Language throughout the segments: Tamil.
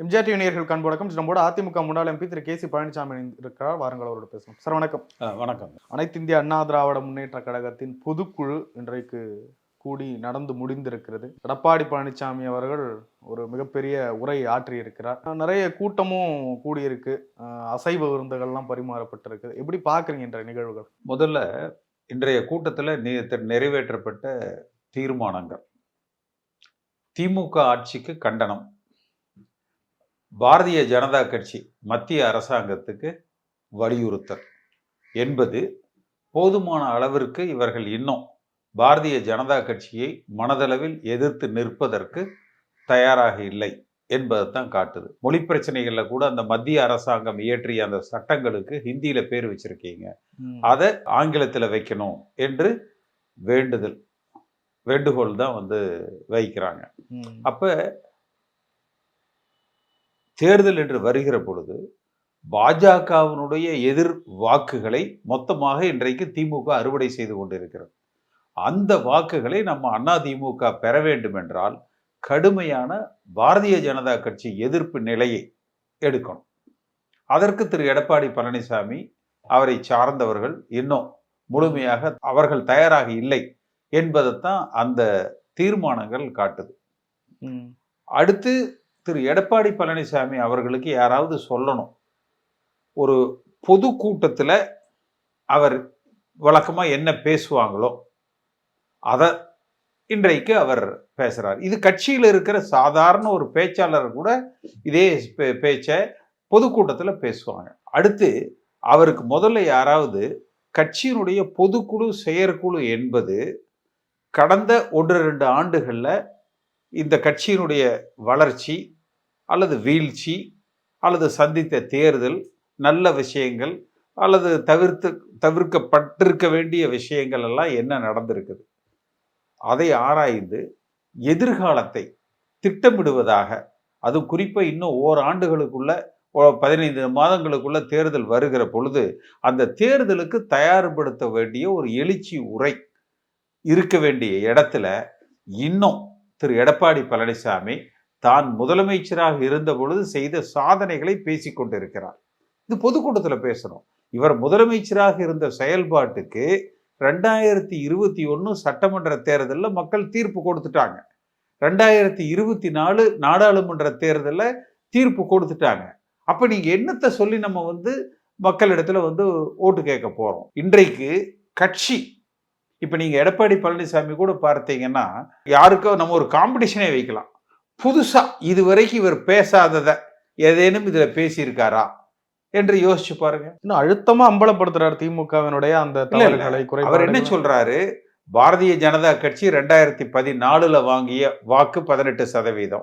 எம்ஜிஆர் டிவி நேயர்களுக்கு அன்பு வணக்கம். நம்மோட அதிமுக முன்னாள் எம்பி திரு கே சி பழனிசாமி இருக்கிறார். வாருங்கள் அவரோட பேசலாம். சார் வணக்கம். வணக்கம். அனைத்து இந்திய அண்ணா திராவிட முன்னேற்ற கழகத்தின் பொதுக்குழு இன்றைக்கு கூடி நடந்து முடிந்திருக்கிறது. எடப்பாடி பழனிசாமி அவர்கள் ஒரு மிகப்பெரிய உரை ஆற்றி இருக்கிறார். நிறைய கூட்டமும் கூடியிருக்கு. அசைவ விருந்துகள்லாம் பரிமாறப்பட்டிருக்கு. எப்படி பாக்குறீங்க என்ற நிகழ்வுகள்? முதல்ல இன்றைய கூட்டத்தில் நிறைவேற்றப்பட்ட தீர்மானங்கள். திமுக ஆட்சிக்கு கண்டனம். பாரதிய ஜனதா கட்சி மத்திய அரசாங்கத்துக்கு வலியுறுத்தல் என்பது போதுமான அளவிற்கு இவர்கள் இன்னும் பாரதிய ஜனதா கட்சியை மனதளவில் எதிர்த்து நிற்பதற்கு தயாராக இல்லை என்பதைத்தான் காட்டுது. மொழி பிரச்சனைகள்ல கூட அந்த மத்திய அரசாங்கம் இயற்றிய அந்த சட்டங்களுக்கு ஹிந்தியில பேர் வச்சிருக்கீங்க, அதை ஆங்கிலத்தில் வைக்கணும் என்று வேண்டுகோள் தான் வைக்கிறாங்க. அப்ப தேர்தல் என்று வருகிற பொழுது பாஜகவினுடைய எதிர் வாக்குகளை மொத்தமாக இன்றைக்கு திமுக அறுவடை செய்து கொண்டிருக்கிறது. அந்த வாக்குகளை நம்ம அதிமுக பெற வேண்டும் என்றால் கடுமையான பாரதிய ஜனதா கட்சி எதிர்ப்பு நிலையை எடுக்கணும். அதற்கு திரு எடப்பாடி பழனிசாமி அவரை சார்ந்தவர்கள் இன்னும் முழுமையாக அவர்கள் தயாராக இல்லை என்பதைத்தான் அந்த தீர்மானங்கள் காட்டுது. அடுத்து திரு எடப்பாடி பழனிசாமி அவர்களுக்கு யாராவது சொல்லணும், ஒரு பொது கூட்டத்தில் அவர் வழக்கமாக என்ன பேசுவாங்களோ அதை இன்றைக்கு அவர் பேசுறார். இது கட்சியில் இருக்கிற சாதாரண ஒரு பேச்சாளர் கூட இதே பேச்சை பொதுக்கூட்டத்தில் பேசுவாங்க. அடுத்து அவருக்கு முதல்ல யாராவது கட்சியினுடைய பொதுக்குழு செயற்குழு என்பது கடந்த 1-2 ஆண்டுகளில் இந்த கட்சியினுடைய வளர்ச்சி அல்லது வீழ்ச்சி அல்லது சந்தித்த தேர்தல், நல்ல விஷயங்கள் அல்லது தவிர்க்கப்பட்டிருக்க வேண்டிய விஷயங்கள் எல்லாம் என்ன நடந்திருக்குது, அதை ஆராய்ந்து எதிர்காலத்தை திட்டமிடுவதாக, அது குறிப்பாக இன்னும் ஓராண்டுகளுக்குள்ள 15 மாதங்களுக்குள்ள தேர்தல் வருகிற பொழுது அந்த தேர்தலுக்கு தயார்படுத்த வேண்டிய ஒரு எழுச்சி உரை இருக்க வேண்டிய இடத்துல இன்னும் திரு எடப்பாடி பழனிசாமி தான் முதலமைச்சராக இருந்த பொழுது செய்த சாதனைகளை பேசிக்கொண்டிருக்கிறார். இது பொதுக்கூட்டத்தில் பேசணும். இவர் முதலமைச்சராக இருந்த செயல்பாட்டுக்கு 2021 சட்டமன்ற தேர்தலில் மக்கள் தீர்ப்பு கொடுத்துட்டாங்க. 2024 நாடாளுமன்ற தேர்தலில் தீர்ப்பு கொடுத்துட்டாங்க. அப்ப நீங்க என்னத்தை சொல்லி நம்ம மக்களிடத்துல ஓட்டு கேட்க போறோம்? இன்றைக்கு கட்சி இப்ப நீங்க எடப்பாடி பழனிசாமி கூட பார்த்தீங்கன்னா யாருக்கோ நம்ம ஒரு காம்படிஷனே வைக்கலாம். புதுசா இதுவரைக்கும் இவர் பேசாததை ஏதேனும் இதுல பேசியிருக்காரா என்று யோசிச்சு பாருங்க. இன்னும் அழுத்தமா அம்பலப்படுத்துறாரு திமுகவினுடைய அந்த தவறுகளை. அவர் என்ன சொல்றாரு? பாரதிய ஜனதா கட்சி 2014 வாங்கிய வாக்கு 18%.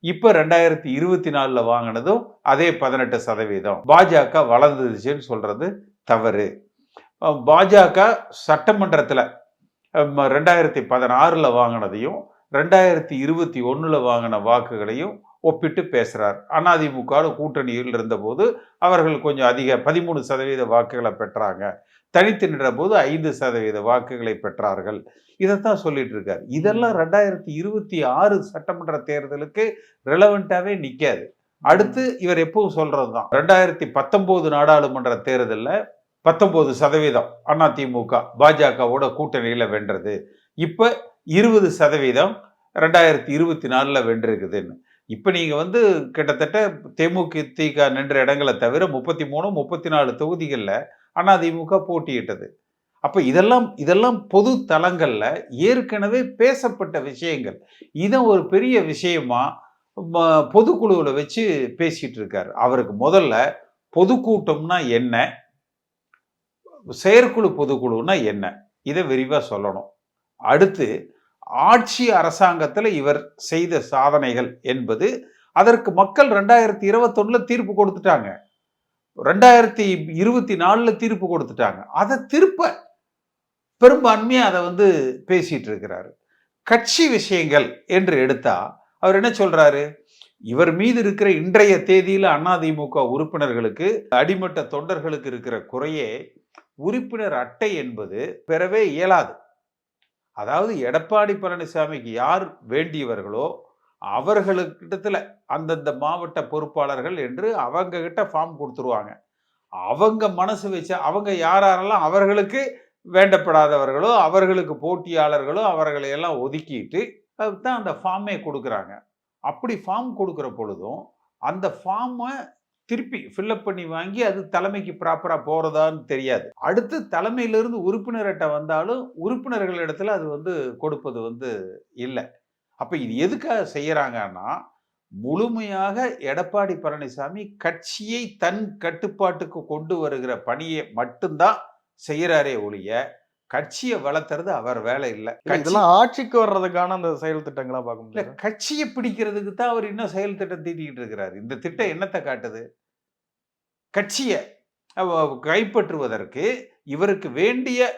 இப்ப 2024 வாங்கினதும் அதே 18%. பாஜக வளர்ந்துச்சுன்னு சொல்றது தவறு. பாஜக சட்டமன்றத்தில் 2016 வாங்கினதையும் 2021 வாங்கின வாக்குகளையும் ஒப்பிட்டு பேசுறார். அதிமுக கூட்டணியில் இருந்தபோது அவர்கள் கொஞ்சம் அதிக 13% வாக்குகளை பெற்றாங்க, தனித்து நின்ற போது 5% வாக்குகளை பெற்றார்கள். இதைத்தான் சொல்லிட்டு இருக்காரு. இதெல்லாம் 2026 சட்டமன்ற தேர்தலுக்கு ரெலவெண்டாவே நிக்காது. அடுத்து இவர் எப்பவும் சொல்றதுதான், 2019 நாடாளுமன்ற தேர்தலில் 19% அதிமுக பாஜகவோட கூட்டணியில வென்றது. இப்ப 20% 2024 வென்றிருக்குதுன்னு. இப்ப நீங்க கிட்டத்தட்ட தேமுதிக நின்ற இடங்களை தவிர 33, 34 தொகுதிகளில் அதிமுக போட்டியிட்டது. அப்ப இதெல்லாம் பொது தளங்கள்ல ஏற்கனவே பேசப்பட்ட விஷயங்கள். இதை ஒரு பெரிய விஷயமா பொதுக்குழுவில் வச்சு பேசிட்டு இருக்காரு. அவருக்கு முதல்ல பொதுக்கூட்டம்னா என்ன, செயற்குழு பொதுக்குழுன்னா என்ன, இதை விரிவா சொல்லணும். அடுத்து ஆட்சி அரசாங்கத்தில் இவர் செய்த சாதனைகள் என்பது, அதற்கு மக்கள் 2021 தீர்ப்பு கொடுத்துட்டாங்க, 2024 தீர்ப்பு கொடுத்துட்டாங்க. அதை திருப்ப பெரும்பான்மையா அதை பேசிட்டு இருக்கிறாரு. கட்சி விஷயங்கள் என்று எடுத்தா அவர் என்ன சொல்றாரு? இவர் மீது இருக்கிற இன்றைய தேதியில அதிமுக உறுப்பினர்களுக்கு, அடிமட்ட தொண்டர்களுக்கு இருக்கிற குறையே உறுப்பினர் அட்டை என்பது பெறவே இயலாது. அதாவது எடப்பாடி பழனிசாமிக்கு யார் வேண்டியவர்களோ அவர்களுக்கிட்டத்துல அந்தந்த மாவட்ட பொறுப்பாளர்கள் என்று அவங்க கிட்ட ஃபார்ம் கொடுத்துருவாங்க. அவங்க மனசு வச்சு அவங்க யாரெல்லாம் அவர்களுக்கு வேண்டப்படாதவர்களோ அவர்களுக்கு போட்டியாளர்களோ அவர்களை எல்லாம் ஒதுக்கிட்டு தான் அந்த ஃபார்மே கொடுக்குறாங்க. அப்படி ஃபார்ம் கொடுக்குற பொழுதும் அந்த ஃபார்மை திருப்பி ஃபில்அப் பண்ணி வாங்கி அது தலைமைக்கு ப்ராப்பராக போகிறதான்னு தெரியாது. அடுத்து தலைமையிலிருந்து உறுப்பினர்கிட்ட வந்தாலும் உறுப்பினர்கள் இடத்துல அது கொடுப்பது இல்லை. அப்போ இது எதுக்காக செய்யறாங்கன்னா, முழுமையாக எடப்பாடி பழனிசாமி கட்சியை தன் கட்டுப்பாட்டுக்கு கொண்டு வருகிற பணியை மட்டும்தான் செய்யறாரே ஒழிய கட்சியை வளர்த்துறது அவர் வேலை இல்லை. இதெல்லாம் ஆட்சிக்கு வர்றதுக்கான அந்த செயல் திட்டங்களா பார்க்க முடியல. கட்சியை பிடிக்கிறதுக்கு தான் அவர் இன்னும் செயல் திட்டம் தீட்டிக்கிட்டு இருக்கிறார். இந்த திட்டம் என்னத்தை காட்டுது? கட்சியை கைப்பற்றுவதற்கு இவருக்கு வேண்டிய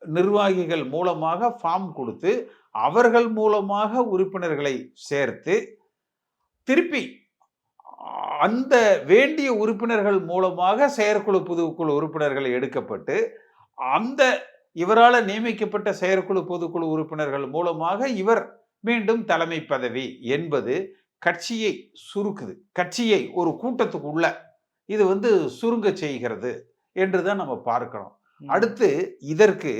நிர்வாகிகள் மூலமாக ஃபார்ம் கொடுத்து அவர்கள் மூலமாக உறுப்பினர்களை சேர்த்து திருப்பி அந்த வேண்டிய உறுப்பினர்கள் மூலமாக செயற்குழு பொதுக்குழு உறுப்பினர்கள் எடுக்கப்பட்டு அந்த இவரால் நியமிக்கப்பட்ட செயற்குழு பொதுக்குழு உறுப்பினர்கள் மூலமாக இவர் மீண்டும் தலைமை பதவி என்பது கட்சியை சுருக்குது. கட்சியை ஒரு கூட்டத்துக்குள்ள இது சுருங்க செய்கிறது என்றுதான் நம்ம பார்க்கணும். அடுத்து இதற்கு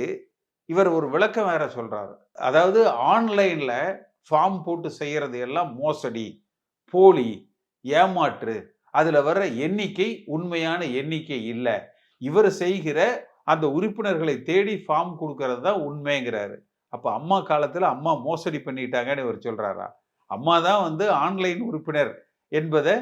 இவர் ஒரு விளக்கம் வேற சொல்றாரு. அதாவது ஆன்லைன்ல ஃபார்ம் போட்டு செய்யறது எல்லாம் மோசடி, போலி, ஏமாற்று, அதுல வர்ற எண்ணிக்கை உண்மையான எண்ணிக்கை இல்லை, இவர் செய்கிற அந்த உறுப்பினர்களை தேடி ஃபார்ம் கொடுக்கறது தான் உண்மைங்கிறாரு. அப்ப அம்மா காலத்துல அம்மா மோசடி பண்ணிட்டாங்கன்னு இவர் சொல்றாரா? அம்மா தான் ஆன்லைன் உறுப்பினர் என்பதை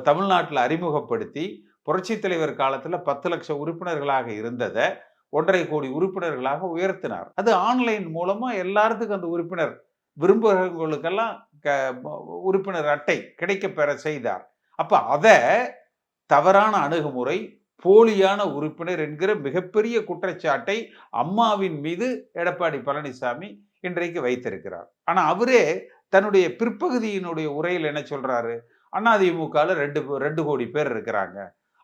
தமிழ்நாட்டில் அறிமுகப்படுத்தி புரட்சித் தலைவர் காலத்துல 10 லட்சம் உறுப்பினர்களாக இருந்ததை 1.5 கோடி உறுப்பினர்களாக உயர்த்தினார். அது ஆன்லைன் மூலமா எல்லாத்துக்கும் அந்த உறுப்பினர் விரும்புகிறவங்களுக்கெல்லாம் உறுப்பினர் அட்டை கிடைக்க பெற செய்தார். அப்ப அத தவறான அணுகுமுறை, போலியான உறுப்பினர் என்கிற மிகப்பெரிய குற்றச்சாட்டை அம்மாவின் மீது எடப்பாடி பழனிசாமி இன்றைக்கு வைத்திருக்கிறார். ஆனா அவரே தன்னுடைய பிற்பகுதியினுடைய உரையில் என்ன சொல்றாரு? அதிமுகல 2 கோடி பேர் இருக்கிறாங்க,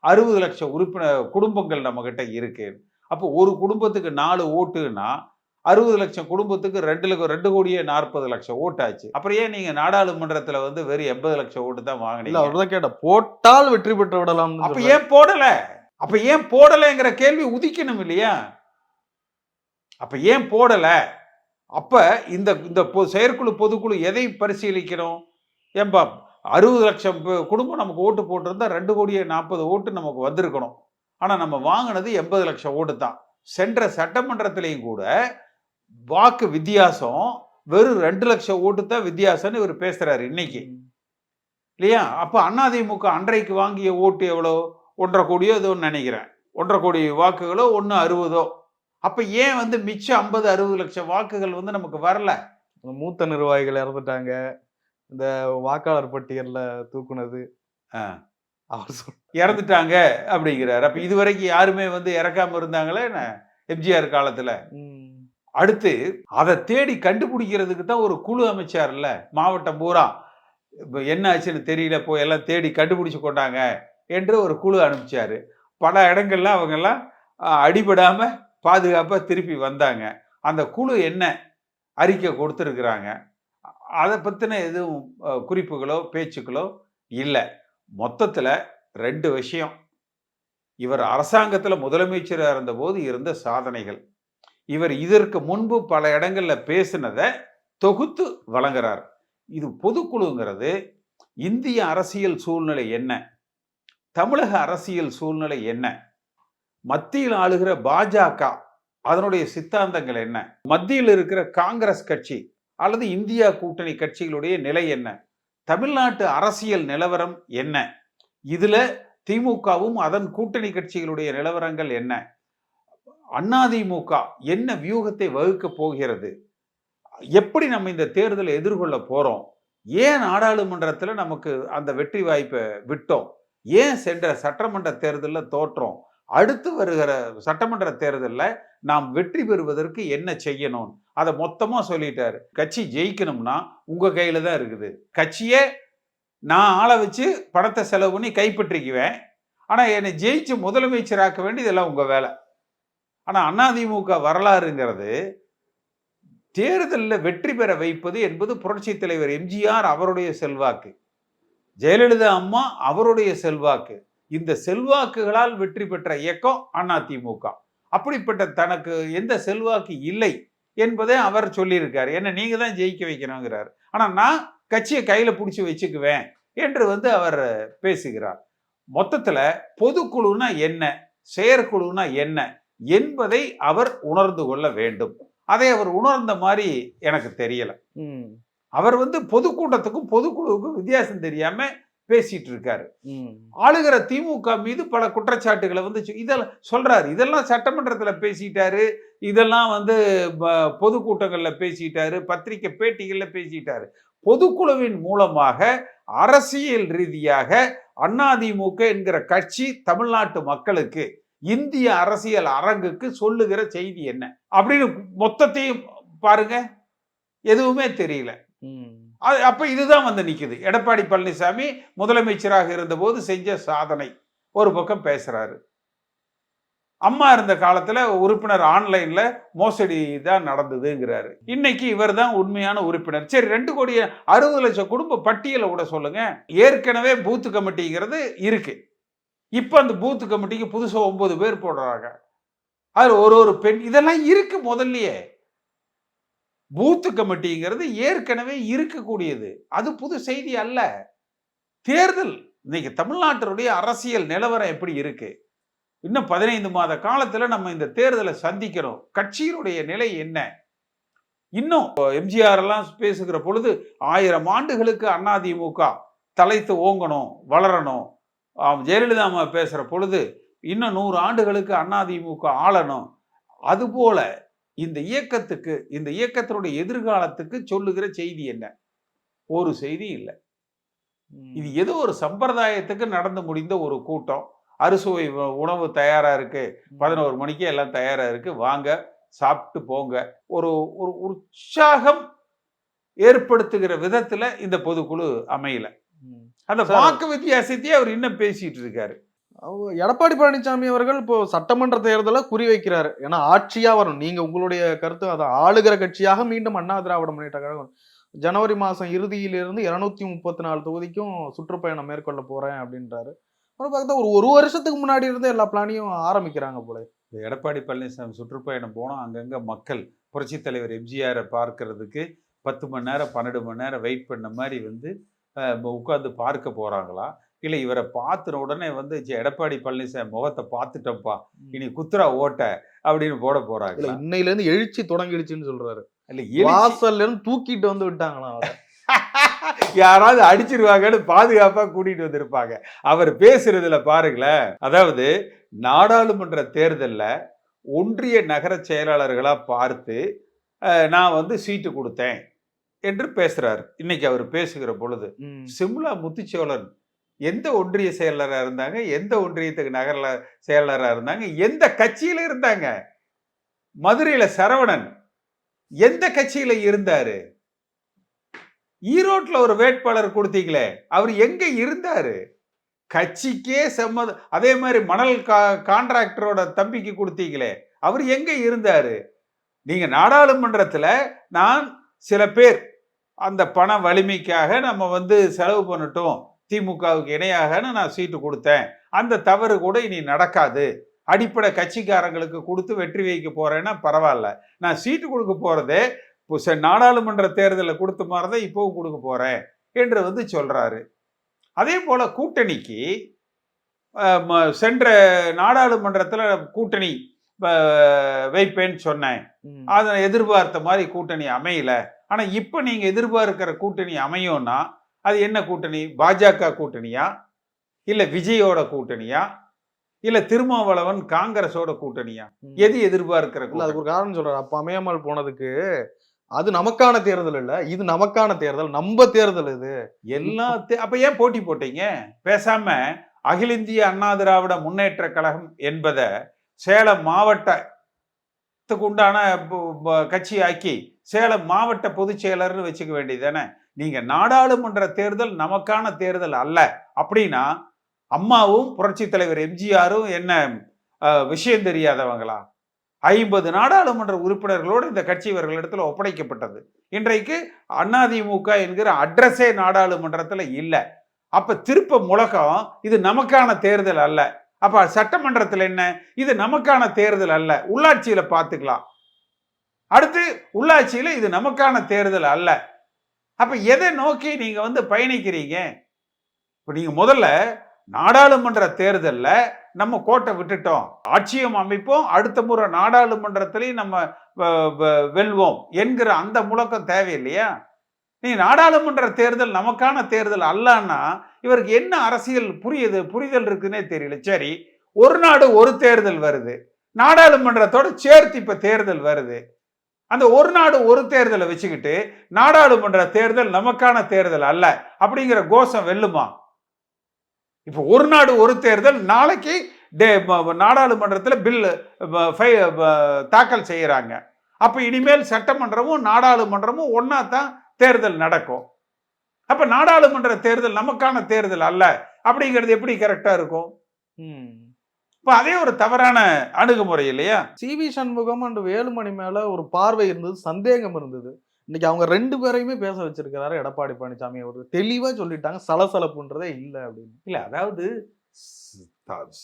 60 லட்சம் உறுப்பினர் குடும்பங்கள் நம்ம கிட்ட இருக்கு. அப்போ ஒரு குடும்பத்துக்கு 4 ஓட்டுன்னா 60 லட்சம் குடும்பத்துக்கு 2 கோடியே 40 லட்சம் ஓட்டாச்சு. அப்புறம் ஏன் நீங்க நாடாளுமன்றத்துல வெறும் 80 லட்சம் ஓட்டு தான் வாங்கினீங்க? அவர்தான் கேட்ட, போட்டால் வெற்றி பெற்று விடலாம். அப்ப ஏன் போடல? அப்ப ஏன் போடலைங்கிற கேள்வி உதிக்கணும் இல்லையா? அப்ப ஏன் போடல? அப்ப இந்த செயற்குழு பொதுக்குழு எதை பரிசீலிக்கணும்? ஏன்பா 60 லட்சம் குடும்பம் நமக்கு ஓட்டு போட்டிருந்தா 2 கோடியே 40 ஓட்டு நமக்கு வந்திருக்கணும். ஆனா நம்ம வாங்கினது 80 லட்சம் ஓட்டு தான். சென்ற சட்டமன்றத்திலையும் கூட வாக்கு வித்தியாசம் வெறும் 2 லட்சம் ஓட்டு தான் வித்தியாசம்னு இவர் பேசுறாரு இன்னைக்கு இல்லையா? அப்ப அதிமுக அன்றைக்கு வாங்கிய ஓட்டு எவ்வளோ? 1.5 கோடியோ ஏதோ நினைக்கிறேன். 1.5 கோடி வாக்குகளோ 1.60. அப்ப ஏன் மிச்சம் 50-60 லட்சம் வாக்குகள் நமக்கு வரல? மூத்த நிர்வாகிகள் இறந்துட்டாங்க, இந்த வாக்காளர் பட்டியல்ல தூக்குனது இறந்துட்டாங்க அப்படிங்கிறார். அப்ப இதுவரைக்கும் யாருமே இறக்காம இருந்தாங்களே என்ன எம்ஜிஆர் காலத்துல? அடுத்து அதை தேடி கண்டுபிடிக்கிறதுக்கு தான் ஒரு குழு அமைச்சார்ல, மாவட்டம் பூரா என்ன ஆச்சுன்னு தெரியல, போய் எல்லாம் தேடி கண்டுபிடிச்சு கொண்டாங்க என்று ஒரு குழு அனுப்பிச்சாரு. பல இடங்கள்ல அவங்க எல்லாம் அடிபடாம பாதுகாப்பா திருப்பி வந்தாங்க. அந்த குழு என்ன அறிக்கை கொடுத்துருக்குறாங்க, அதை பத்தின எதுவும் குறிப்புகளோ பேச்சுக்களோ இல்லை. மொத்தத்துல 2 விஷயம். இவர் அரசாங்கத்துல முதலமைச்சராக இருந்த போது இருந்த சாதனைகள், இவர் இதற்கு முன்பு பல இடங்கள்ல பேசினதை தொகுத்து வழங்குறார். இது பொதுக்குழுங்கிறது இந்திய அரசியல் சூழ்நிலை என்ன, தமிழக அரசியல் சூழ்நிலை என்ன, மத்தியில் ஆளுகிற பாஜக அதனுடைய சித்தாந்தங்கள் என்ன, மத்தியில் இருக்கிற காங்கிரஸ் கட்சி அல்லது இந்தியா கூட்டணி கட்சிகளுடைய நிலை என்ன, தமிழ்நாட்டு அரசியல் நிலவரம் என்ன, இதுல திமுகவும் அதன் கூட்டணி கட்சிகளுடைய நிலவரங்கள் என்ன, அதிமுக என்ன வியூகத்தை வகுக்க போகிறது, எப்படி நம்ம இந்த தேர்தலை எதிர்கொள்ள போறோம், ஏன் நாடாளுமன்றத்தில் நமக்கு அந்த வெற்றி வாய்ப்பை விட்டோம், ஏன் சென்ற சட்டமன்ற தேர்தலில் தோற்றோம், அடுத்து வருகிற சட்டமன்ற தேர்தலில் நாம் வெற்றி பெறுவதற்கு என்ன செய்யணும், அதை மொத்தமா சொல்லிட்டாரு. கட்சி ஜெயிக்கணும்னா உங்க கையில தான் இருக்குது. கட்சியே நான் ஆளை வச்சு பணத்தை செலவு பண்ணி கைப்பற்றிக்குவேன், ஆனா என்னை ஜெயிச்சு முதலமைச்சராக்க வேண்டியதெல்லாம் உங்க வேலை. ஆனா அதிமுக வரலாறுங்கிறது தேர்தலில் வெற்றி பெற வைப்பது என்பது புரட்சி தலைவர் எம்ஜிஆர் அவருடைய செல்வாக்கு, ஜெயலலிதா அம்மா அவருடைய செல்வாக்கு. இந்த செல்வாக்குகளால் வெற்றி பெற்ற இயக்கம் அதிமுக. அப்படிப்பட்ட தனக்கு எந்த செல்வாக்கு இல்லை என்பதை அவர் சொல்லியிருக்காரு. என்ன நீங்க தான் ஜெயிக்க வைக்கணுங்கிறார். ஆனா நான் கட்சியை கையில பிடிச்சி வச்சுக்குவேன் என்று அவர் பேசுகிறார். மொத்தத்துல பொதுக்குழுனா என்ன, செயற்குழுனா என்ன என்பதை அவர் உணர்ந்து கொள்ள வேண்டும். அதை அவர் உணர்ந்த மாதிரி எனக்கு தெரியல. அவர் பொதுக்கூட்டத்துக்கும் பொதுக்குழுவுக்கும் வித்தியாசம் தெரியாம பேசிட்டு இருக்காரு. ஆளுகிற திமுக மீது பல குற்றச்சாட்டுகளை இதெல்லாம் சொல்றாரு. இதெல்லாம் சட்டமன்றத்துல பேசிட்டாரு, இதெல்லாம் பொதுக்கூட்டங்கள்ல பேசிட்டாரு, பத்திரிகை பேட்டிகள்ல பேசிட்டாரு. பொதுக்குழுவின் மூலமாக அரசியல் ரீதியாக அதிமுக என்கிற கட்சி தமிழ்நாட்டு மக்களுக்கு, இந்திய அரசியல் அரங்குக்கு சொல்லுகிற செய்தி என்ன அப்படின்னு மொத்தத்தையும் பாருங்க, எதுவுமே தெரியல. அப்ப இதுதான் நிக்குது. எடப்பாடி பழனிசாமி முதலமைச்சராக இருந்த போது செஞ்ச சாதனை ஒரு பக்கம் பேசுறாரு. அம்மா இருந்த காலத்துல உறுப்பினர் ஆன்லைன்ல மோசடி தான் நடந்ததுங்கிறாரு. இன்னைக்கு இவர் தான் உண்மையான உறுப்பினர். சரி, 2,60,00,000 குடும்ப பட்டியலை கூட சொல்லுங்க. ஏற்கனவே பூத்து கமிட்டிங்கிறது இருக்கு. இப்ப அந்த பூத்து கமிட்டிக்கு புதுசா 9 பேர் போடுறாங்க. அது ஒரு பெண், இதெல்லாம் இருக்கு முதல்லயே. பூத்து கமிட்டிங்கிறது ஏற்கனவே இருக்கக்கூடியது, அது புது செய்தி அல்ல. தேர்தல் இன்னைக்கு தமிழ்நாட்டினுடைய அரசியல் நிலவரம் எப்படி இருக்கு, இன்னும் 15 மாத காலத்துல நம்ம இந்த தேர்தலை சந்திக்கிறோம். கட்சியினுடைய நிலை என்ன? இன்னும் எம்ஜிஆர் எல்லாம் பேசுகிற பொழுது 1000 ஆண்டுகளுக்கு அதிமுக தலைத்து ஓங்கணும், வளரணும். ஜெயலலிதா அம்மா பேசுற பொழுது இன்னும் 100 ஆண்டுகளுக்கு அதிமுக ஆளணும். அதுபோல இந்த இயக்கத்துக்கு, இந்த இயக்கத்தினுடைய எதிர்காலத்துக்கு சொல்லுகிற செய்தி என்ன? ஒரு செய்தி இல்லை. இது ஏதோ ஒரு சம்பிரதாயத்துக்கு நடந்து முடிந்த ஒரு கூட்டம். அறுசுவை உணவு தயாரா இருக்கு, 11 மணிக்கு எல்லாம் தயாரா இருக்கு, வாங்க சாப்பிட்டு போங்க, ஒரு உற்சாகம் ஏற்படுத்துகிற விதத்துல இந்த பொதுக்குழு அமையல. அந்த வாக்கு வித்தியாசத்தையே அவர் இன்னும் பேசிட்டு இருக்காரு. எடப்பாடி பழனிசாமி அவர்கள் இப்போ சட்டமன்ற தேர்தலை குறி வைக்கிறாரு. ஏன்னா ஆட்சியா வரும். நீங்க உங்களுடைய கருத்து, அதை ஆளுகிற கட்சியாக மீண்டும் அண்ணா திராவிட முன்னேற்ற கழகம் ஜனவரி மாசம் இறுதியிலிருந்து 234 தொகுதிக்கும் சுற்றுப்பயணம் மேற்கொள்ள போறேன் அப்படின்றாரு. பார்த்தா ஒரு வருஷத்துக்கு முன்னாடி இருந்து எல்லா பிளானையும் ஆரம்பிக்கிறாங்க போல. எடப்பாடி பழனிசாமி சுற்றுப்பயணம் போனா அங்கங்க மக்கள் புரட்சி தலைவர் எம்ஜிஆரை பார்க்கறதுக்கு 10 மணி நேரம் 12 மணி நேரம் வெயிட் பண்ண மாதிரி உட்காந்து பார்க்க போறாங்களா, இல்லை இவரை பார்த்துன உடனே எடப்பாடி பழனிசாமி முகத்தை பார்த்துட்டப்பா இனி குத்துரா ஓட்ட அப்படின்னு போட போறாங்க. இன்னையில இருந்து எழுச்சி தொடங்கிடுச்சுன்னு சொல்றாரு. வாசல்ல இருந்து தூக்கிட்டு விட்டாங்களா, யாராவது அடிச்சிருவாங்கன்னு பாதுகாப்பா கூட்டிட்டு வந்திருப்பாங்க. அவர் பேசுறதுல பாருங்களேன். அதாவது நாடாளுமன்ற தேர்தல்ல ஒன்றிய நகர செயலாளர்களா பார்த்து நான் சீட்டு கொடுத்தேன் என்று பேசுறாரு. இன்னைக்கு அவர் பேசுகிற பொழுது சிம்லா முத்துச்சோழன் எந்த ஒன்றிய செயலரா இருந்தாங்க, எந்த ஒன்றியத்துக்கு நகர செயலரா இருந்தாங்க, எந்த கட்சியில இருந்தாங்க? மதுரையில சரவணன் எந்த கட்சியில இருந்தாரு? ஈரோட்ல ஒரு வேட்பாளர் கொடுத்தீங்களே, அவர் எங்க இருந்தாரு? கட்சிக்கே சம்மதம். அதே மாதிரி மணல் கான்ட்ராக்டரோட தம்பிக்கு கொடுத்தீங்களே, அவர் எங்க இருந்தாரு? நீங்க நாடாளுமன்றத்துல நான் சில பேர் அந்த பண வலிமைக்காக நம்ம செலவு பண்ணட்டும், திமுகவுக்கு இணையாக நான் சீட்டு கொடுத்தேன், அந்த தவறு கூட இனி நடக்காது, அடிப்படை கட்சிக்காரங்களுக்கு கொடுத்து வெற்றி வைக்க போறேன்னா பரவாயில்ல, நான் சீட்டு கொடுக்க போறதே நாடாளுமன்ற தேர்தலில் கொடுத்த மாதிரி தான் இப்போவும் கொடுக்க போறேன் என்று சொல்றாரு. அதே போல கூட்டணிக்கு சென்ற நாடாளுமன்றத்தில் கூட்டணி வைப்பேன்னு சொன்னேன், அதை எதிர்பார்த்த மாதிரி கூட்டணி அமையல. ஆனா இப்ப நீங்க எதிர்பார்க்கிற கூட்டணி அமையும்னா அது என்ன கூட்டணி? பாஜக கூட்டணியா, இல்ல விஜயோட கூட்டணியா, இல்ல திருமாவளவன் காங்கிரஸோட கூட்டணியா? எது எதிர்பார்க்கிற? அதுக்கு ஒரு காரணம் சொல்றாரு. அப்ப அமையாமல் போனதுக்கு அது நமக்கான தேர்தல் இல்ல, இது நமக்கான தேர்தல், நம்ம தேர்தல் இது எல்லாம். அப்ப ஏன் போட்டி போட்டீங்க? பேசாம அகில இந்திய அண்ணா திராவிட முன்னேற்ற கழகம் என்பதை சேலம் மாவட்டத்துக்கு உண்டான கட்சி ஆக்கி சேலம் மாவட்ட பொதுச் செயலர்னு வச்சுக்க வேண்டியது தானே? நீங்க நாடாளுமன்ற தேர்தல் நமக்கான தேர்தல் அல்ல அப்படின்னா அம்மாவும் புரட்சி தலைவர் எம்ஜிஆரும் என்ன விஷயம் தெரியாதவங்களா? 50 நாடாளுமன்ற உறுப்பினர்களோடு இந்த கட்சி இவர்களிடத்தில் ஒப்படைக்கப்பட்டது. இன்றைக்கு அதிமுக என்கிற அட்ரஸே நாடாளுமன்றத்தில் இல்லை. அப்ப திருப்ப முழக்கம் இது நமக்கான தேர்தல் அல்ல. அப்ப சட்டமன்றத்தில் என்ன, இது நமக்கான தேர்தல் அல்ல, உள்ளாட்சியில பார்த்துக்கலாம். அடுத்து உள்ளாட்சியில இது நமக்கான தேர்தல் அல்ல. அப்ப எதை நோக்கி நீங்க பயணிக்கிறீங்க? இப்ப நீங்க முதல்ல நாடாளுமன்ற தேர்தல்ல நம்ம கோட்டை விட்டுட்டோம், ஆட்சியும் அமைப்போம், அடுத்த முறை நாடாளுமன்றத்திலையும் நம்ம வெல்வோம் என்கிற அந்த முழக்கம் தேவையில்லையா? நீ நாடாளுமன்ற தேர்தல் நமக்கான தேர்தல் அல்லன்னா இவருக்கு என்ன அரசியல் புரிதல் இருக்குன்னே தெரியல. சரி, ஒரு நாடு ஒரு தேர்தல் வருது, நாடாளுமன்றத்தோட சேர்த்து இப்ப தேர்தல் வருது. அந்த ஒரு நாடு ஒரு தேர்தலை வச்சுக்கிட்டு நாடாளுமன்ற தேர்தல் நமக்கான தேர்தல் அல்ல அப்படிங்கிற கோஷம் வெல்லுமா? இப்ப ஒரு நாடு ஒரு தேர்தல் நாளைக்கு நாடாளுமன்றத்தில் பில் தாக்கல் செய்யறாங்க. அப்ப இனிமேல் சட்டமன்றமும் நாடாளுமன்றமும் ஒன்னா தான் தேர்தல் நடக்கும். அப்ப நாடாளுமன்ற தேர்தல் நமக்கான தேர்தல் அல்ல அப்படிங்கிறது எப்படி கரெக்டா இருக்கும்? இப்ப அதே ஒரு தவறான அணுகுமுறை இல்லையா? சிவி சண்முகம் அண்ட் வேலுமணி மேல ஒரு பார்வை இருந்தது, சந்தேகம் இருந்தது. இன்னைக்கு அவங்க 2 பேரையுமே பேச வச்சிருக்கிறாரு எடப்பாடி பழனிசாமி. அவர் தெளிவா சொல்லிட்டாங்க, சலசலப்புன்றதே இல்லை அப்படின்னு. இல்ல, அதாவது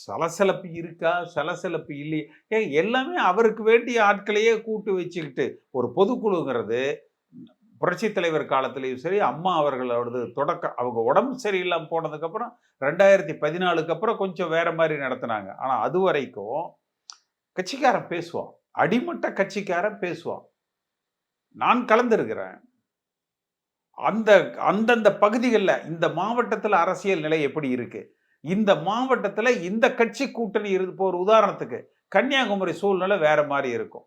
சலசலப்பு இருக்கா சலசலப்பு இல்லையே, எல்லாமே அவருக்கு வேண்டிய ஆட்களையே கூட்டு வச்சுக்கிட்டு ஒரு பொதுக்குழுங்கிறது புரட்சி தலைவர் காலத்திலையும் சரி, அம்மா அவர்களோடது தொடக்கம், அவங்க உடம்பு சரியில்லாம போனதுக்கு அப்புறம் 2014க்கு அப்புறம் கொஞ்சம் வேற மாதிரி நடத்தினாங்க. ஆனா அது வரைக்கும் கட்சிக்காரன் பேசுவான், அடிமட்ட கட்சிக்காரன் பேசுவான். நான் கலந்துருக்கிறேன். அந்தந்த பகுதிகளில் இந்த மாவட்டத்தில் அரசியல் நிலை எப்படி இருக்கு, இந்த மாவட்டத்தில் இந்த கட்சி கூட்டணி இருக்கு. ஒரு உதாரணத்துக்கு கன்னியாகுமரி சூழ்நிலை வேற மாதிரி இருக்கும்,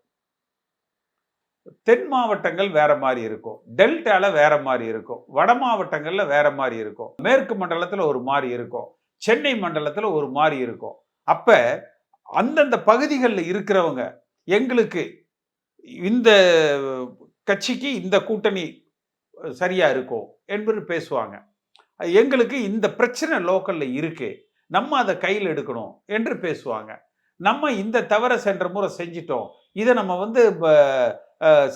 தென் மாவட்டங்கள் வேற மாதிரி இருக்கும், டெல்டால வேற மாதிரி இருக்கும், வட மாவட்டங்கள்ல வேற மாதிரி இருக்கும், மேற்கு மண்டலத்துல ஒரு மாதிரி இருக்கும், சென்னை மண்டலத்துல ஒரு மாதிரி இருக்கும். அப்ப அந்தந்த பகுதிகளில் இருக்கிறவங்க எங்களுக்கு இந்த கட்சிக்கு இந்த கூட்டணி சரியா இருக்கும் என்று பேசுவாங்க. எங்களுக்கு இந்த பிரச்சனை லோக்கல்ல இருக்கு, நம்ம அதை கையில் எடுக்கணும் என்று பேசுவாங்க. நம்ம இந்த தவறை சென்ற முறை செஞ்சிட்டோம், இதை நம்ம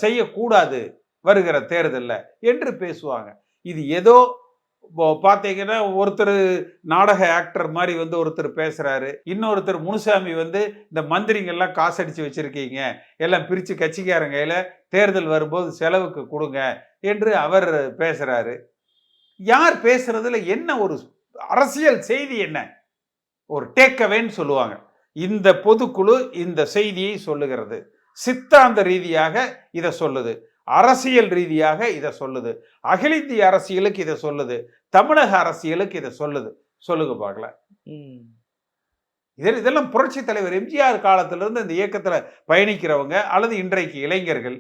செய்யக்கூடாது வருகிற தேர்தலில் என்று பேசுவாங்க. இது ஏதோ பார்த்தீங்கன்னா ஒருத்தர் நாடக ஆக்டர் மாதிரி ஒருத்தர் பேசுறாரு, இன்னொருத்தர் முனுசாமி இந்த மந்திரிங்கெல்லாம் காசடிச்சு வச்சிருக்கீங்க, எல்லாம் பிரித்து கட்சிக்காரங்க கையில தேர்தல் வரும்போது செலவுக்கு கொடுங்க என்று அவர் பேசுறாரு. யார் பேசுறதுல என்ன ஒரு அரசியல் செய்தி, என்ன ஒரு டேக்அவேன்னு சொல்லுவாங்க. இந்த பொதுக்குழு இந்த செய்தியை சொல்லுகிறது, சித்தாந்த ரீதியாக இதை சொல்லுது, அரசியல் ரீதியாக இதை சொல்லுது, அகில இந்திய அரசியலுக்கு இதை சொல்லுது, தமிழக அரசியலுக்கு இதை சொல்லுது. சொல்லுங்க பார்க்கல. இதெல்லாம் புரட்சி தலைவர் எம்ஜிஆர் காலத்திலிருந்து இந்த இயக்கத்துல பயணிக்கிறவங்க அல்லது இன்றைக்கு இளைஞர்கள்.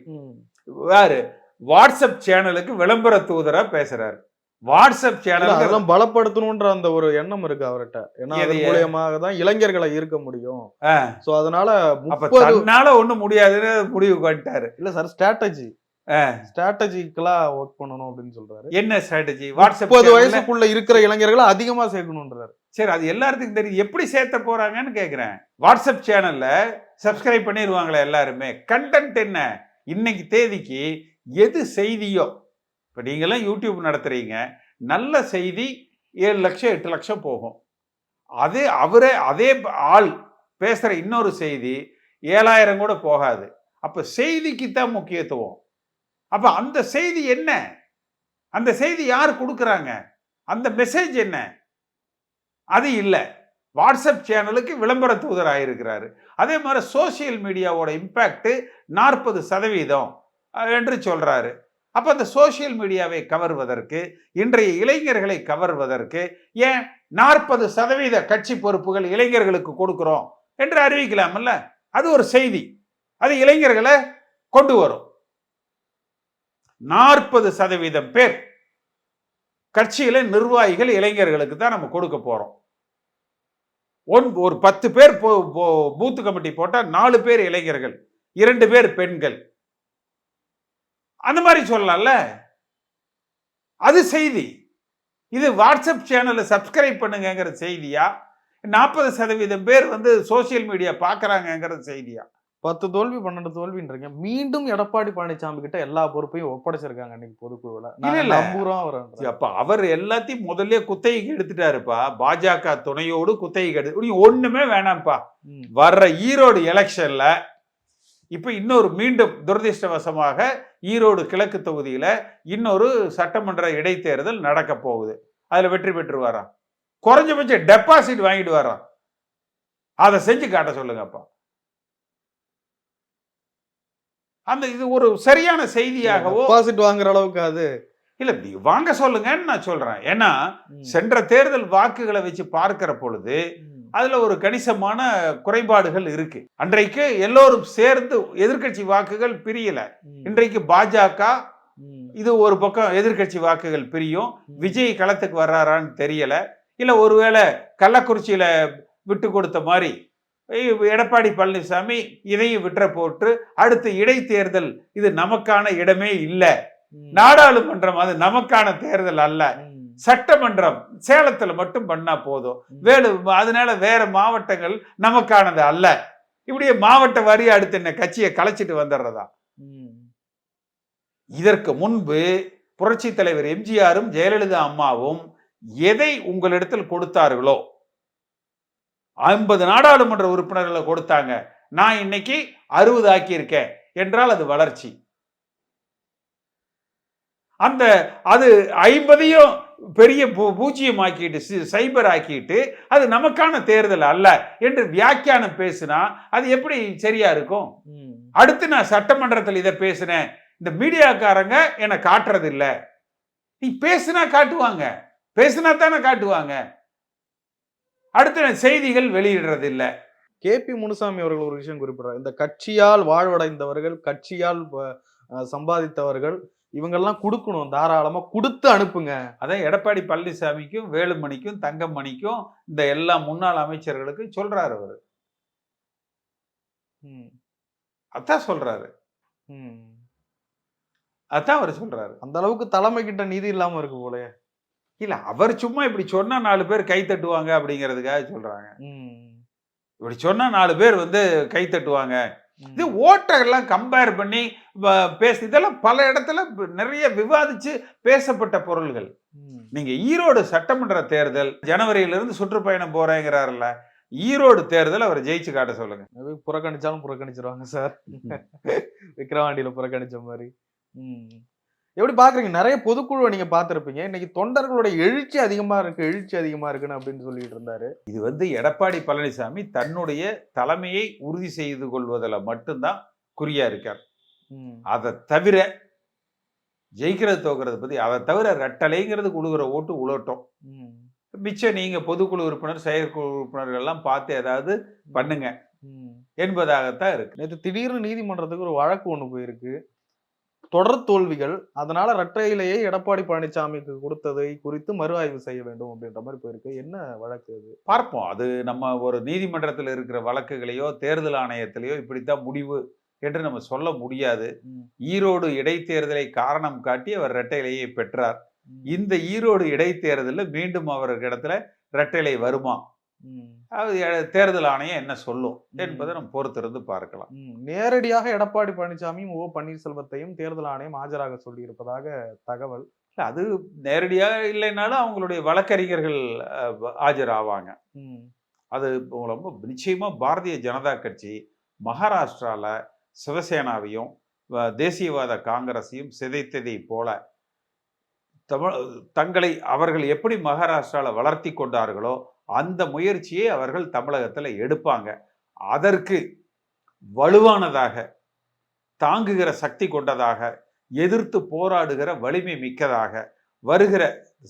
வேறு வாட்ஸ்அப் சேனலுக்கு விளம்பர தூதரா பேசுறாரு. வாட்ஸ்அப் சேனல் பலப்படுத்தணும்ன்ற அந்த ஒரு எண்ணம் இருக்கு அவர்கிட்ட. ஏன்னா அது மூலமாக தான் இளைஞர்களை ஈர்க்க முடியும். சோ அதனால ஒண்ணும் முடியாதுன்னு முடிவு பண்ணிட்டாரு. இல்ல சார், ஸ்ட்ராட்டஜிக்கலா ஒர்க் பண்ணணும் அப்படின்னு சொல்றாரு. என்ன ஸ்ட்ராட்டஜி? வாட்ஸ்அப் 30 வயசுக்குள்ள இருக்கிற இளைஞர்களை அதிகமா சேர்க்கணும்ன்றாரு. சரி, அது எல்லாருக்கும் தெரியும், எப்படி சேர்த்த போறாங்கன்னு கேக்குறேன். வாட்ஸ்அப் சேனல்ல சப்ஸ்கிரைப் பண்ணிடுவாங்களே எல்லாருமே. கண்டென்ட் என்ன, இன்னைக்கு தேதிக்கு எது செய்தியோ, இப்போ நீங்களாம் யூடியூப் நடத்துறீங்க, நல்ல செய்தி 7 லட்சம் 8 லட்சம் போகும். அதே ஆள் பேசுற இன்னொரு செய்தி 7000 கூட போகாது. அப்ப செய்திக்கு தான் முக்கியத்துவம். அப்ப அந்த செய்தி என்ன, அந்த செய்தி யார் கொடுக்குறாங்க, அந்த மெசேஜ் என்ன, அது இல்லை. வாட்ஸ்அப் சேனலுக்கு விளம்பர தூதர் ஆயிருக்கிறாரு. அதே மாதிரி சோசியல் மீடியாவோட இம்பாக்ட் 40% என்று சொல்றாரு. அப்ப அந்த சோசியல் மீடியாவை கவர்வதற்கு, இன்றைய இளைஞர்களை கவர்வதற்கு ஏன் 40% கட்சி பொறுப்புகள் இளைஞர்களுக்கு கொடுக்கிறோம் என்று அறிவிக்கலாமல்ல? அது ஒரு செய்தி, அது இளைஞர்களை கொண்டு வரும். 40% பேர் கட்சியில நிர்வாகிகள் இளைஞர்களுக்கு தான் நம்ம கொடுக்க போறோம். ஒரு 10 பேர் பூத்து கமிட்டி போட்டா 4 பேர் இளைஞர்கள், 2 பேர் பெண்கள், அந்த மாதிரி சொல்லலாம்ல. அது செய்தி. இது வாட்ஸ்அப் சேனலை சப்ஸ்கிரைப் பண்ணுங்கிற செய்தியா, 40% பேர் சோசியல் மீடியா பார்க்கறாங்கிற செய்தியா? 10 தோல்வி 12 தோல்வின்றீங்க. மீண்டும் எடப்பாடி பழனிசாமி கிட்ட எல்லா பொறுப்பையும் ஒப்படைச்சிருக்காங்க அன்னைக்கு பொதுக்குழுல. இல்ல இல்ல நம்புறோம் அவர். அப்ப அவர் எல்லாத்தையும் முதல்ல குத்தகைக்கு எடுத்துட்டாருப்பா. பாஜக துணையோடு குத்தகைக்கு எடுத்து ஒண்ணுமே வேணாம்ப்பா. வர்ற ஈரோடு எலெக்ஷன்ல இப்ப இன்னொரு மீண்டும் துரதிருஷ்டவசமாக ஈரோடு கிழக்கு தொகுதியில இன்னொரு சட்டமன்ற இடைத்தேர்தல் நடக்க போகுது. அதுல வெற்றி பெற்றுவாரா? குறைஞ்சபட்சம் டெபாசிட் வாங்கிட்டு வரான். அதை செஞ்சு காட்ட சொல்லுங்கப்பா. அந்த இது ஒரு சரியான செய்தியாகவோ டெபாசிட் வாங்குற அளவுக்கு அது இல்ல வாங்க சொல்லுங்கன்னு நான் சொல்றேன். ஏன்னா சென்ற தேர்தல் வாக்குகளை வச்சு பார்க்கிற பொழுது அதுல ஒரு கணிசமான குறைபாடுகள் இருக்கு. அன்றைக்கு எல்லோரும் சேர்ந்து எதிர்க்கட்சி வாக்குகள் பிரியல. இன்றைக்கு பாஜக இது ஒரு பக்கம் எதிர்க்கட்சி வாக்குகள் பிரியும். விஜய் களத்துக்கு வர்றாரான்னு தெரியல. இல்ல ஒருவேளை கள்ளக்குறிச்சியில விட்டு கொடுத்த மாதிரி எடப்பாடி பழனிசாமி இதையும் விட்டுற போட்டு அடுத்து இடைத்தேர்தல் இது நமக்கான இடமே இல்லை, நாடாளுமன்றம் அது நமக்கான தேர்தல் அல்ல, சட்டமன்றம் சேலத்துல மட்டும் பண்ணா போதும், அதனால வேற மாவட்டங்கள் நமக்கானது அல்ல, இப்படியே மாவட்ட வாரி அடுத்து என்ன கட்சியை கலைச்சிட்டு வந்துடுறதா? இதற்கு முன்பு புரட்சி தலைவர் எம்ஜிஆரும் ஜெயலலிதா அம்மாவும் எதை உங்களிடத்தில் கொடுத்தார்களோ 50 நாடாளுமன்ற உறுப்பினர்களை கொடுத்தாங்க. நான் இன்னைக்கு 60 ஆக்கியிருக்கேன் என்றால் அது வளர்ச்சி. அந்த அது 50ஐயும் பெரிய பூஜ்ஜியம் ஆக்கிட்டு சைபர் ஆக்கிட்டு அது நமக்கான தேர்தல் அல்ல என்று வியாக்கியானம் பேசினா அது எப்படி சரியா இருக்கும்? அடுத்து நான் சட்டமன்றத்தில் இதை பேசினேன், இந்த மீடியாக்காரங்க என்னை காட்டுறது இல்லை. நீ பேசினா காட்டுவாங்க, பேசினா தானே காட்டுவாங்க. அடுத்த செய்திகள் வெளியிடுறது இல்லை. KP முனுசாமி அவர்கள் ஒரு விஷயம் குறிப்பிடுறார். இந்த கட்சியால் வாழ்வடைந்தவர்கள், கட்சியால் சம்பாதித்தவர்கள் இவங்கெல்லாம் கொடுக்கணும், தாராளமா கொடுத்து அனுப்புங்க. அதான் எடப்பாடி பழனிசாமிக்கும் வேலுமணிக்கும் தங்கமணிக்கும் இந்த எல்லா முன்னாள் அமைச்சர்களுக்கும் சொல்றாரு அவரு. அதான் சொல்றாரு. அதான் அவர் சொல்றாரு. அந்த அளவுக்கு தலைமை கிட்ட நீதி இல்லாம இருக்கு போலயே. இல்ல அவர் சும்மா இப்படி சொன்னா 4 பேர் கை தட்டுவாங்க அப்படிங்கிறதுக்காக சொல்றாங்க. இப்படி சொன்னா 4 பேர் கை தட்டுவாங்க. இது ஓட்டெல்லாம் கம்பேர் பண்ணி இதெல்லாம் பல இடத்துல நிறைய விவாதிச்சு பேசப்பட்ட பொருள்கள். நீங்க ஈரோடு சட்டமன்ற தேர்தல் ஜனவரியிலிருந்து சுற்றுப்பயணம் போறேங்கிறாருல்ல, ஈரோடு தேர்தல் அவர் ஜெயிச்சு காட்ட சொல்லுங்க. புறக்கணிச்சாலும் புறக்கணிச்சிருவாங்க சார். விக்கிரவாண்டியில புறக்கணிச்ச மாதிரி. எப்படி பாக்குறீங்க? நிறைய பொதுக்குழுவை நீங்க பார்த்திருப்பீங்க. இன்னைக்கு தொண்டர்களுடைய எழுச்சி அதிகமா இருக்குன்னு அப்படின்னு சொல்லிட்டு இருந்தாரு. இது எடப்பாடி பழனிசாமி தன்னுடைய தலைமையை உறுதி செய்து கொள்வதில் மட்டும்தான் குறியா இருக்கார். அதை தவிர ஜெயிக்கிறது தோக்குறது பத்தி அதை தவிர ரெட்டலைங்கிறது உழுகுற ஓட்டு உழட்டும். மிச்சம் நீங்க பொதுக்குழு உறுப்பினர் செயற்குழு உறுப்பினர்கள் எல்லாம் பார்த்து ஏதாவது பண்ணுங்க என்பதாகத்தான் இருக்கு. நேற்று திடீர்னு நீதிமன்றத்துக்கு ஒரு வழக்கு ஒண்ணு போயிருக்கு. தொடர் தோல்விகள், அதனால இரட்டையிலேயே எடப்பாடி பழனிசாமிக்கு கொடுத்ததை குறித்து மறு ஆய்வு செய்ய வேண்டும் அப்படின்ற மாதிரி போயிருக்கு. என்ன வழக்கு அது? பார்ப்போம். அது நம்ம ஒரு நீதிமன்றத்தில் இருக்கிற வழக்குகளையோ தேர்தல் ஆணையத்திலேயோ இப்படித்தான் முடிவு என்று நம்ம சொல்ல முடியாது. ஈரோடு இடைத்தேர்தலை காரணம் காட்டி அவர் இரட்டையிலேயே பெற்றார். இந்த ஈரோடு இடைத்தேர்தலில் மீண்டும் அவருக்கு இடத்துல இரட்டையிலை வருமா, தேர்தல் ஆணையம் என்ன சொல்லும் என்பதை நம்ம பொறுத்திருந்து பார்க்கலாம். நேரடியாக எடப்பாடி பழனிசாமியும் ஓ பன்னீர்செல்வத்தையும் தேர்தல் ஆணையம் ஆஜராக சொல்லி இருப்பதாக தகவல். அது நேரடியாக இல்லைனாலும் அவங்களுடைய வழக்கறிஞர்கள் ஆஜராவாங்க. அது ரொம்ப நிச்சயமா பாரதிய ஜனதா கட்சி மகாராஷ்டிரால சிவசேனாவையும் தேசியவாத காங்கிரஸையும் சிதைத்ததை போல தங்களை அவர்கள் எப்படி மகாராஷ்டிரால வளர்த்தி கொண்டார்களோ அந்த முயற்சியை அவர்கள் தமிழகத்தில் எடுப்பாங்க. அதற்கு வலுவானதாக, தாங்குகிற சக்தி கொண்டதாக, எதிர்த்து போராடுகிற வலிமை மிக்கதாக, வருகிற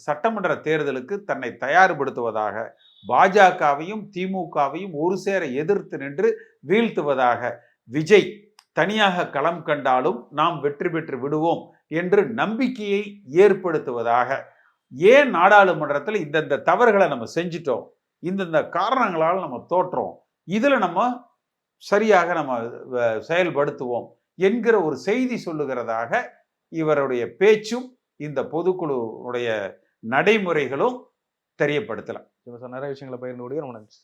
சட்டமன்ற தேர்தலுக்கு தன்னை தயார்படுத்துவதாக, பாஜகவையும் திமுகவையும் ஒரு சேர எதிர்த்து நின்று வீழ்த்துவதாக, விஜய் தனியாக களம் கண்டாலும் நாம் வெற்றி பெற்று விடுவோம் என்று நம்பிக்கையை ஏற்படுத்துவதாக, ஏன் நாடாளுமன்றத்தில் இந்தந்த தவறுகளை நம்ம செஞ்சிட்டோம், இந்தந்த காரணங்களால் நம்ம தோற்றோம், இதில் நம்ம சரியாக நம்ம செயல்படுத்துவோம் என்கிற ஒரு செய்தி சொல்லுகிறதாக இவருடைய பேச்சும் இந்த பொதுக்குழுவுடைய நடைமுறைகளும் தெரியப்படுத்தலாம். நிறைய விஷயங்களை பகிர்ந்து ரொம்ப நன்றி.